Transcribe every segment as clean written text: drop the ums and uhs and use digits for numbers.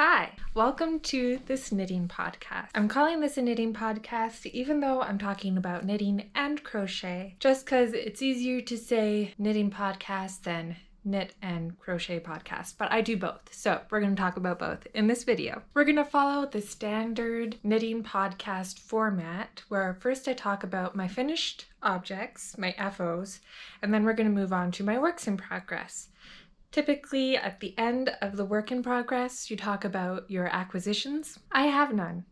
Hi, welcome to this knitting podcast. I'm calling this a knitting podcast even though I'm talking about knitting and crochet, just because it's easier to say knitting podcast than knit and crochet podcast, but I do both. So we're going to talk about both in this video. We're going to follow the standard knitting podcast format where first I talk about my finished objects, my FOs, and then we're going to move on to my works in progress. Typically, at the end of the work in progress, you talk about your acquisitions. I have none,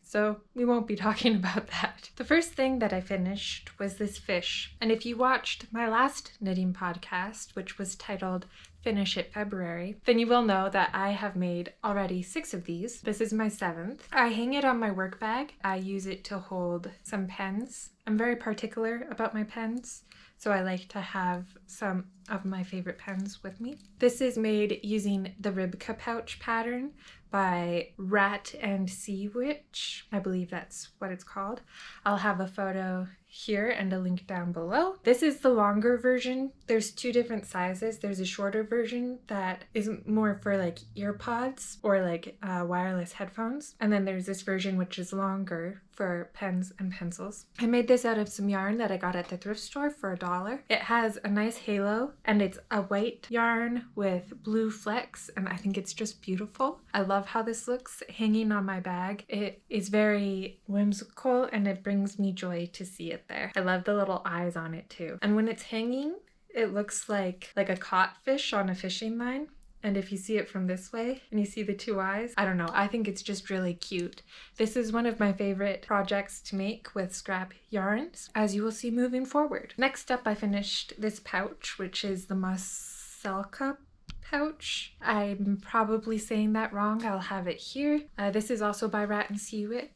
so we won't be talking about that. The first thing that I finished was this fish, and if you watched my last knitting podcast, which was titled Finish It February, then you will know that I have made already 6 of these. This is my 7th. I hang it on my work bag. I use it to hold some pens. I'm very particular about my pens, so I like to have some of my favorite pens with me. This is made using the Ribka pouch pattern by Rat and Sea Witch. I believe that's what it's called. I'll have a photo here and a link down below. This is the longer version. There's 2 different sizes. There's a shorter version that is more for like ear pods or like wireless headphones. And then there's this version which is longer for pens and pencils. I made this out of some yarn that I got at the thrift store for $1. It has a nice halo and it's a white yarn with blue flecks and I think it's just beautiful. I love how this looks hanging on my bag. It is very whimsical and it brings me joy to see it there. I love the little eyes on it too. And when it's hanging, it looks like a caught fish on a fishing line. And if you see it from this way and you see the 2 eyes, I don't know, I think it's just really cute. This is one of my favorite projects to make with scrap yarns, as you will see moving forward. Next up, I finished this pouch, which is the Maselka pouch. I'm probably saying that wrong. I'll have it here. This is also by Rat and Sea Witch.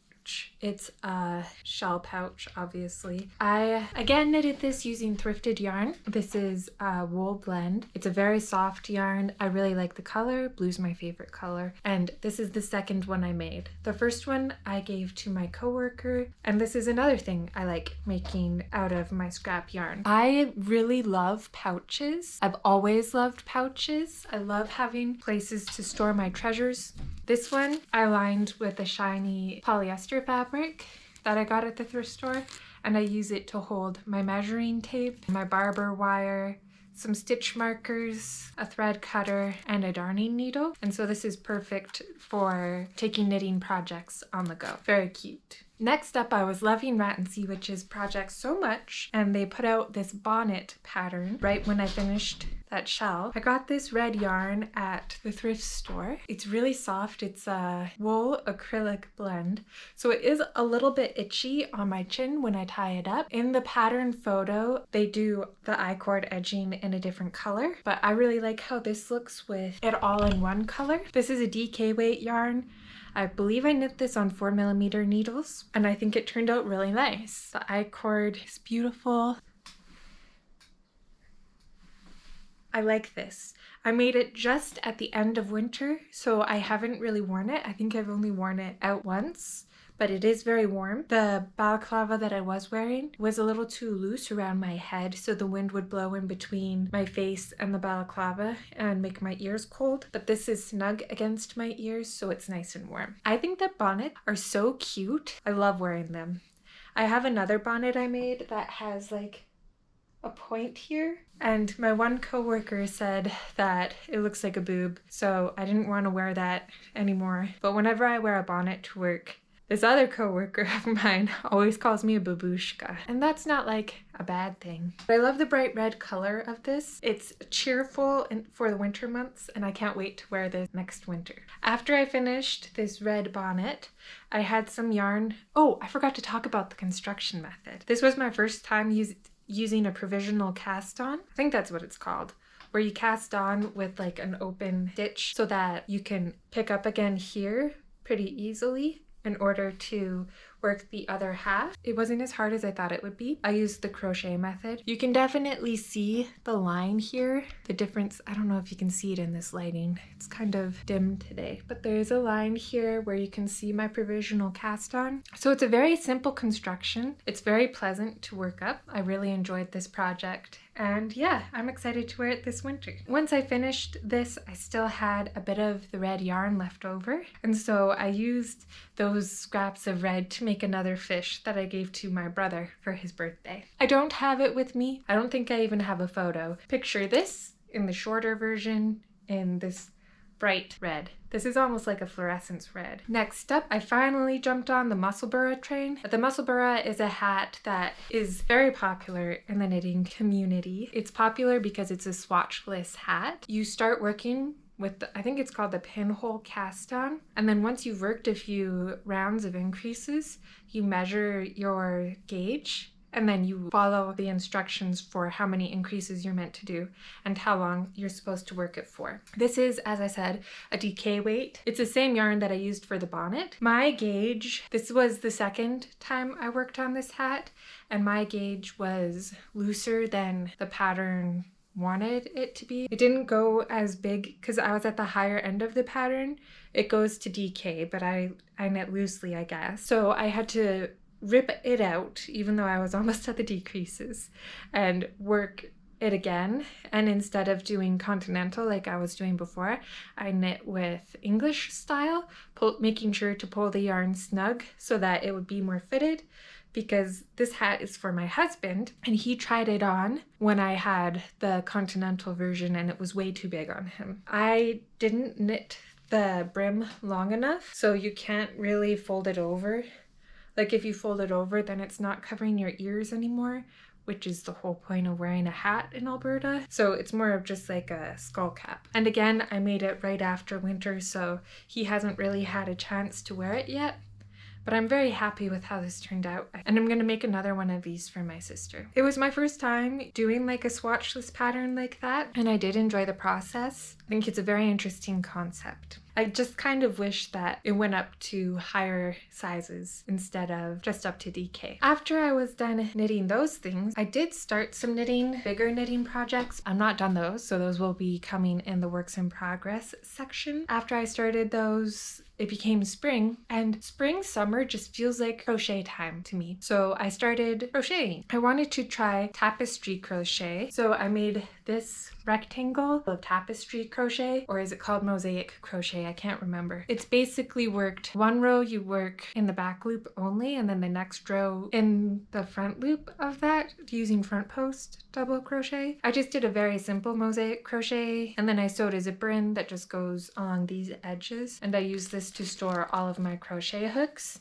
It's a shell pouch, obviously. I again knitted this using thrifted yarn. This is a wool blend. It's a very soft yarn. I really like the color. Blue's my favorite color. And this is the second one I made. The first one I gave to my coworker, and this is another thing I like making out of my scrap yarn. I really love pouches. I've always loved pouches. I love having places to store my treasures. This one I lined with a shiny polyester fabric that I got at the thrift store, and I use it to hold my measuring tape, my barber wire, some stitch markers, a thread cutter, and a darning needle. And so this is perfect for taking knitting projects on the go. Very cute. Next up, I was loving Rat and Sea Witch's project so much, and they put out this bonnet pattern right when I finished that shell. I got this red yarn at the thrift store. It's really soft. It's a wool acrylic blend, so it is a little bit itchy on my chin when I tie it up. In the pattern photo, they do the I-cord edging in a different color, but I really like how this looks with it all in one color. This is a DK weight yarn. I believe I knit this on 4mm needles, and I think it turned out really nice. The I-cord is beautiful. I like this. I made it just at the end of winter, so I haven't really worn it. I think I've only worn it out once, but it is very warm. The balaclava that I was wearing was a little too loose around my head, so the wind would blow in between my face and the balaclava and make my ears cold. But this is snug against my ears, so it's nice and warm. I think that bonnets are so cute. I love wearing them. I have another bonnet I made that has like a point here, and my one coworker said that it looks like a boob, so I didn't want to wear that anymore. But whenever I wear a bonnet to work, this other coworker of mine always calls me a babushka, and that's not like a bad thing. But I love the bright red color of this. It's cheerful for the winter months, and I can't wait to wear this next winter. After I finished this red bonnet, I had some yarn. Oh, I forgot to talk about the construction method. This was my first time using a provisional cast on. I think that's what it's called, where you cast on with like an open stitch so that you can pick up again here pretty easily in order to work the other half. It wasn't as hard as I thought it would be. I used the crochet method. You can definitely see the line here, the difference. I don't know if you can see it in this lighting. It's kind of dim today, but there's a line here where you can see my provisional cast on. So it's a very simple construction. It's very pleasant to work up. I really enjoyed this project. And yeah, I'm excited to wear it this winter. Once I finished this, I still had a bit of the red yarn left over. And so I used those scraps of red to make another fish that I gave to my brother for his birthday. I don't have it with me. I don't think I even have a photo. Picture this in the shorter version in this bright red. This is almost like a fluorescence red. Next up, I finally jumped on the Musselburgh train. The Musselburgh is a hat that is very popular in the knitting community. It's popular because it's a swatchless hat. You start working with I think it's called the pinhole cast on, and then once you've worked a few rounds of increases, you measure your gauge and then you follow the instructions for how many increases you're meant to do and how long you're supposed to work it for. This is, as I said, a DK weight. It's the same yarn that I used for the bonnet. My gauge, this was the second time I worked on this hat, and my gauge was looser than the pattern wanted it to be. It didn't go as big because I was at the higher end of the pattern. It goes to DK, but I knit loosely, I guess. So I had to rip it out, even though I was almost at the decreases, and work it again. And instead of doing continental like I was doing before, I knit with English style, making sure to pull the yarn snug so that it would be more fitted, because this hat is for my husband and he tried it on when I had the continental version and it was way too big on him. I didn't knit the brim long enough, so you can't really fold it over. Like if you fold it over, then it's not covering your ears anymore, which is the whole point of wearing a hat in Alberta. So it's more of just like a skull cap. And again, I made it right after winter, so he hasn't really had a chance to wear it yet. But I'm very happy with how this turned out. And I'm gonna make another one of these for my sister. It was my first time doing like a swatchless pattern like that, and I did enjoy the process. I think it's a very interesting concept. I just kind of wish that it went up to higher sizes instead of just up to DK. After I was done knitting those things, I did start some bigger knitting projects. I'm not done those, so those will be coming in the works in progress section. After I started those, it became spring, and summer just feels like crochet time to me. So I started crocheting. I wanted to try tapestry crochet, so I made this rectangle of tapestry crochet, or is it called mosaic crochet? I can't remember. It's basically worked one row you work in the back loop only, and then the next row in the front loop of that using front post double crochet. I just did a very simple mosaic crochet, and then I sewed a zipper in that just goes along these edges, and I use this to store all of my crochet hooks.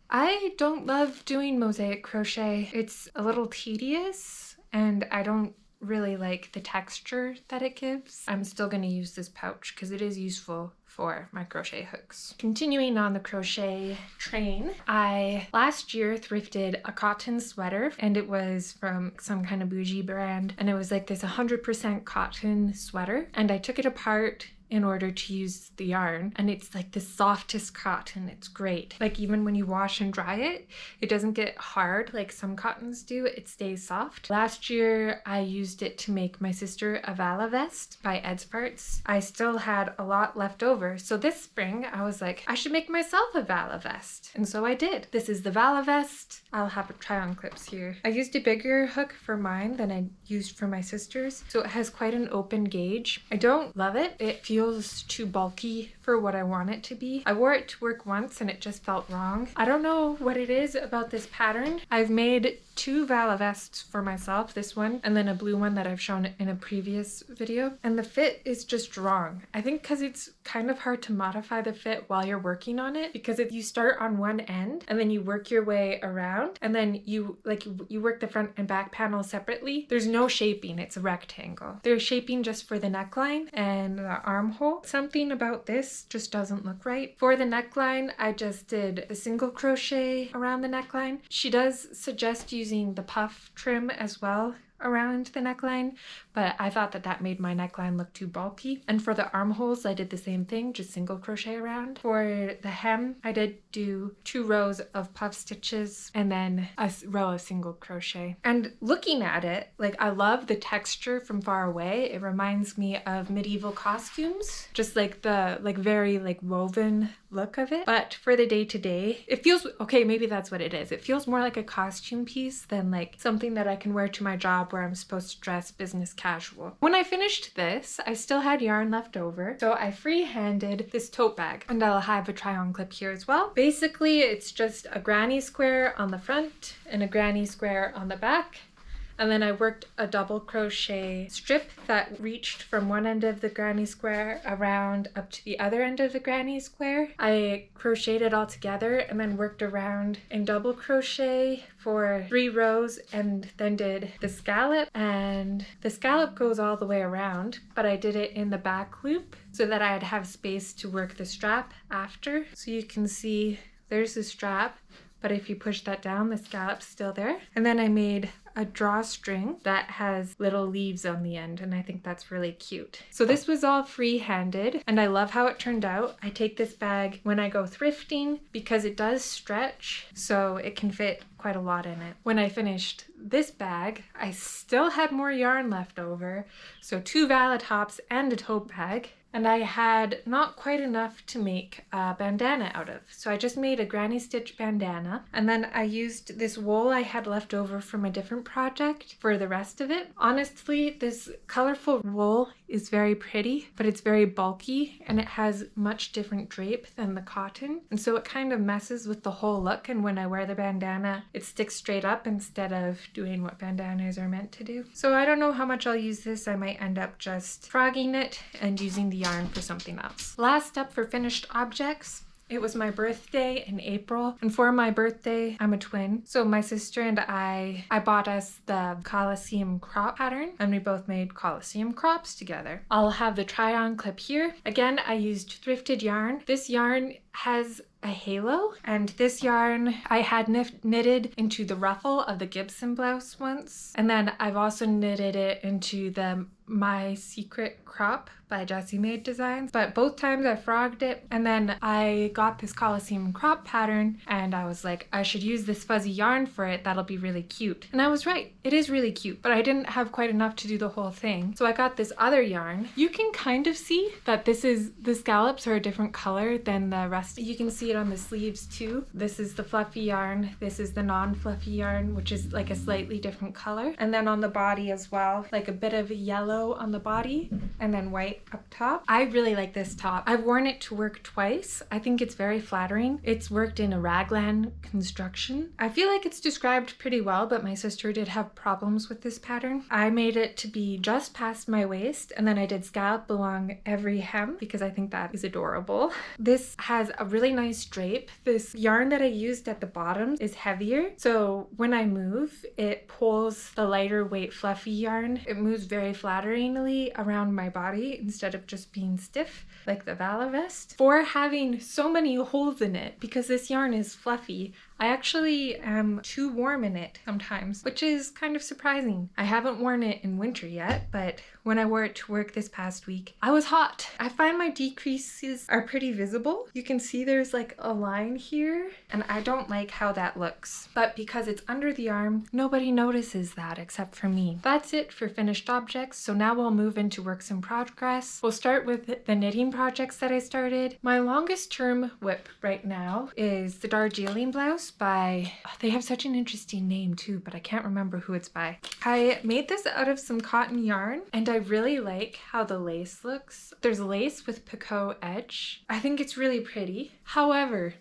I don't love doing mosaic crochet. It's a little tedious, and I don't really like the texture that it gives. I'm still going to use this pouch because it is useful for my crochet hooks. Continuing on the crochet train, I last year thrifted a cotton sweater, and it was from some kind of bougie brand, and it was like this 100% cotton sweater, and I took it apart in order to use the yarn, and it's like the softest cotton. It's great. Like even when you wash and dry it, it doesn't get hard like some cottons do. It stays soft. Last year I used it to make my sister a Vala vest by Edsparts. I still had a lot left over, so this spring I was like, I should make myself a Vala vest, and so I did. This is the Vala vest. I'll have it try on clips here. I used a bigger hook for mine than I used for my sister's, so it has quite an open gauge. I don't love it. It feels too bulky for what I want it to be. I wore it to work once and it just felt wrong. I don't know what it is about this pattern. I've made 2 Vala vests for myself, this one and then a blue one that I've shown in a previous video, and the fit is just wrong. I think because it's kind of hard to modify the fit while you're working on it, because if you start on one end and then you work your way around and then you work the front and back panel separately, there's no shaping. It's a rectangle. There's shaping just for the neckline and the armhole. Something about this just doesn't look right. For the neckline, I just did a single crochet around the neckline. She does suggest using the puff trim as well around the neckline, but I thought that that made my neckline look too bulky. And for the armholes, I did the same thing, just single crochet around. For the hem, I did do 2 rows of puff stitches and then a row of single crochet. And looking at it, like, I love the texture from far away. It reminds me of medieval costumes, just like the very woven look of it. But for the day-to-day, it feels okay. Maybe that's what it is. It feels more like a costume piece than like something that I can wear to my job where I'm supposed to dress business casual. When I finished this, I still had yarn left over, so I free-handed this tote bag, and I'll have a try-on clip here as well. Basically, it's just a granny square on the front and a granny square on the back. And then I worked a double crochet strip that reached from one end of the granny square around up to the other end of the granny square. I crocheted it all together and then worked around in double crochet for 3 rows and then did the scallop. And the scallop goes all the way around, but I did it in the back loop so that I'd have space to work the strap after. So you can see there's the strap, but if you push that down, the scallop's still there. And then I made a drawstring that has little leaves on the end, and I think that's really cute. So this was all free-handed, and I love how it turned out. I take this bag when I go thrifting because it does stretch, so it can fit quite a lot in it. When I finished this bag, I still had more yarn left over, so 2 Valid tops and a tote bag. And I had not quite enough to make a bandana out of. So I just made a granny stitch bandana. And then I used this wool I had left over from a different project for the rest of it. Honestly, this colorful wool is very pretty, but it's very bulky and it has much different drape than the cotton. And so it kind of messes with the whole look. And when I wear the bandana, it sticks straight up instead of doing what bandanas are meant to do. So I don't know how much I'll use this. I might end up just frogging it and using the yarn for something else. Last up for finished objects. It was my birthday in April, and for my birthday, I'm a twin. So my sister and I bought us the Colosseum crop pattern, and we both made Colosseum crops together. I'll have the try-on clip here. Again, I used thrifted yarn. This yarn has a halo, and this yarn I had knitted into the ruffle of the Gibson blouse once, and then I've also knitted it into the My Secret crop by Jessie Made Designs, but both times I frogged it, and then I got this Colosseum crop pattern and I was like, I should use this fuzzy yarn for it, that'll be really cute. And I was right, it is really cute, but I didn't have quite enough to do the whole thing. So I got this other yarn. You can kind of see that the scallops are a different color than the rest. You can see it on the sleeves too. This is the fluffy yarn, this is the non-fluffy yarn, which is like a slightly different color. And then on the body as well, like a bit of yellow on the body and then white up top. I really like this top. I've worn it to work twice. I think it's very flattering. It's worked in a raglan construction. I feel like it's described pretty well, but my sister did have problems with this pattern. I made it to be just past my waist, and then I did scallop along every hem because I think that is adorable. This has a really nice drape. This yarn that I used at the bottom is heavier, so when I move, it pulls the lighter weight fluffy yarn. It moves very flatteringly around my body instead of just being stiff like the Vala vest. For having so many holes in it, because this yarn is fluffy, I actually am too warm in it sometimes, which is kind of surprising. I haven't worn it in winter yet, but when I wore it to work this past week, I was hot. I find my decreases are pretty visible. You can see there's like a line here, and I don't like how that looks. But because it's under the arm, nobody notices that except for me. That's it for finished objects, so now we'll move into works in progress. We'll start with the knitting projects that I started. My longest term whip right now is the Darjeeling blouse by, they have such an interesting name too, but I can't remember who it's by. I made this out of some cotton yarn, and I really like how the lace looks. There's lace with picot edge. I think it's really pretty. However,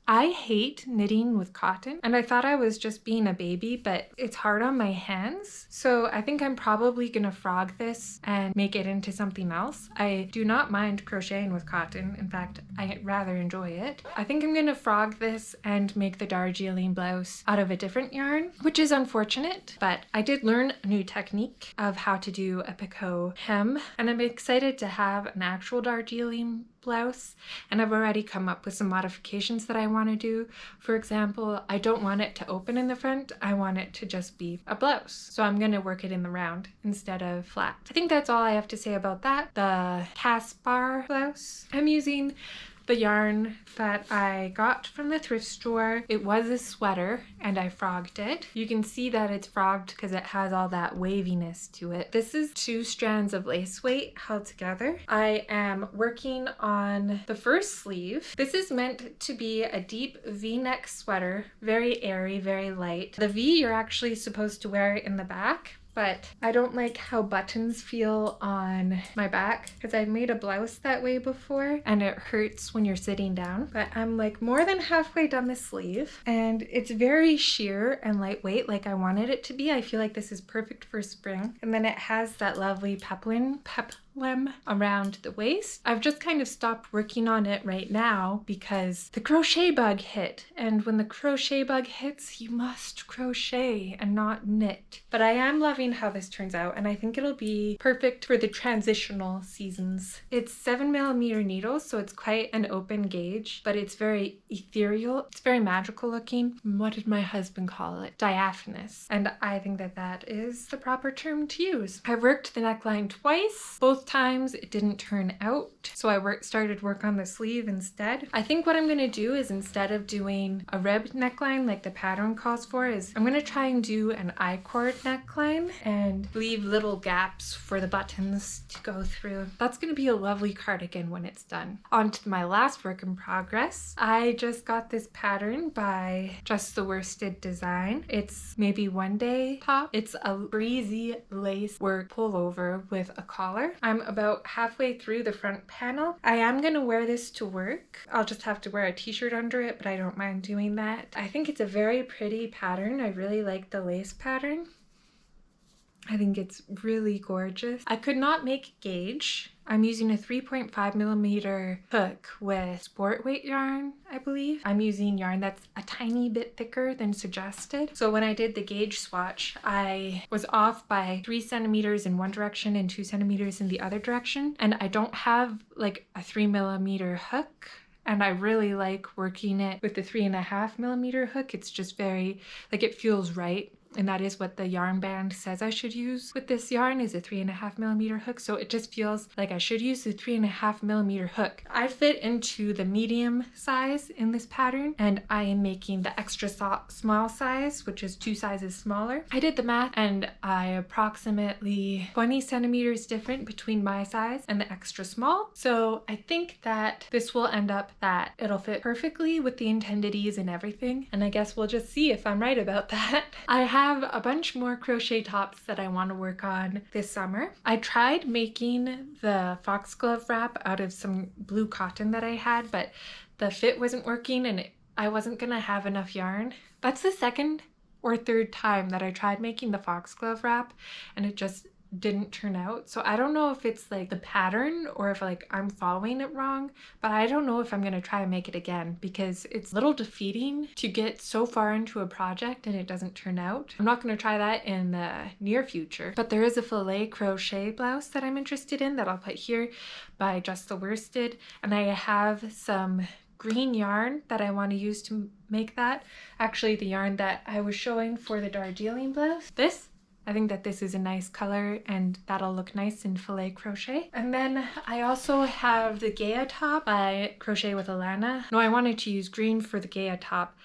I hate knitting with cotton, and I thought I was just being a baby, but it's hard on my hands. So I think I'm probably gonna frog this and make it into something else. I do not mind crocheting with cotton. In fact, I rather enjoy it. I think I'm gonna frog this and make the Darjeeling blouse out of a different yarn, which is unfortunate, but I did learn a new technique of how to do a picot hem, and I'm excited to have an actual Darjeeling blouse, and I've already come up with some modifications that I want to do. For example, I don't want it to open in the front. I want it to just be a blouse. So I'm going to work it in the round instead of flat. I think that's all I have to say about that. The Caspar blouse, I'm using the yarn that I got from the thrift store. It was a sweater and I frogged it. You can see that it's frogged because it has all that waviness to it. This is 2 strands of lace weight held together. I am working on the first sleeve. This is meant to be a deep V-neck sweater, very airy, very light. The V you're actually supposed to wear in the back, but I don't like how buttons feel on my back because I've made a blouse that way before and it hurts when you're sitting down. But I'm like more than halfway done the sleeve and it's very sheer and lightweight like I wanted it to be. I feel like this is perfect for spring. And then it has that lovely peplum around the waist. I've just kind of stopped working on it right now because the crochet bug hit, and when the crochet bug hits, you must crochet and not knit. But I am loving how this turns out, and I think it'll be perfect for the transitional seasons. It's 7mm needles, so it's quite an open gauge, but it's very ethereal. It's very magical looking. What did my husband call it? Diaphanous. And I think that that is the proper term to use. I've worked the neckline twice. Both times it didn't turn out, so I started work on the sleeve instead. I think what I'm going to do is, instead of doing a rib neckline like the pattern calls for, is I'm going to try and do an I-cord neckline and leave little gaps for the buttons to go through. That's going to be a lovely cardigan when it's done. On to my last work in progress. I just got this pattern by Just the Worsted Design. It's maybe one day top. It's a breezy lace work pullover with a collar. I'm about halfway through the front panel. I am going to wear this to work. I'll just have to wear a t-shirt under it, but I don't mind doing that. I think it's a very pretty pattern. I really like the lace pattern. I think it's really gorgeous. I could not make gauge. I'm using a 3.5mm hook with sport weight yarn, I believe. I'm using yarn that's a tiny bit thicker than suggested. So when I did the gauge swatch, I was off by 3 centimeters in one direction and 2 centimeters in the other direction. And I don't have like a 3mm hook. And I really like working it with the 3.5mm hook. It's just very, like, it feels right. And that is what the yarn band says I should use with this yarn, is a 3.5mm hook. So it just feels like I should use the 3.5mm hook. I fit into the medium size in this pattern, and I am making the extra small size, which is 2 sizes smaller. I did the math and I approximately 20 centimeters different between my size and the extra small. So I think that this will end up that it'll fit perfectly with the intended ease and everything. And I guess we'll just see if I'm right about that. I have a bunch more crochet tops that I want to work on this summer. I tried making the foxglove wrap out of some blue cotton that I had, but the fit wasn't working and I wasn't gonna have enough yarn. That's the second or third time that I tried making the foxglove wrap and it just didn't turn out. So I don't know if it's like the pattern or if like I'm following it wrong, but I don't know if I'm gonna try and make it again because it's a little defeating to get so far into a project and it doesn't turn out. I'm not gonna try that in the near future, but there is a filet crochet blouse that I'm interested in that I'll put here by Just the Worsted, and I have some green yarn that I want to use to make that. Actually, the yarn that I was showing for the Darjeeling blouse. I think that this is a nice color and that'll look nice in filet crochet. And then I also have the Gaia top by Crochet with Alana. No, I wanted to use green for the Gaia top.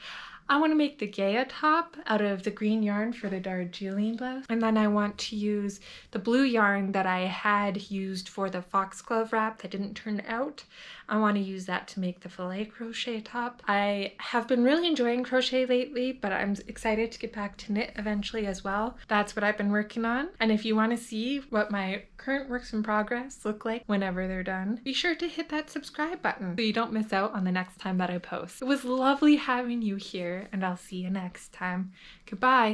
I want to make the Gaia top out of the green yarn for the Darjeeling blouse. And then I want to use the blue yarn that I had used for the foxglove wrap that didn't turn out. I want to use that to make the filet crochet top. I have been really enjoying crochet lately, but I'm excited to get back to knit eventually as well. That's what I've been working on. And if you want to see what my current works in progress look like whenever they're done, be sure to hit that subscribe button so you don't miss out on the next time that I post. It was lovely having you here, and I'll see you next time. Goodbye.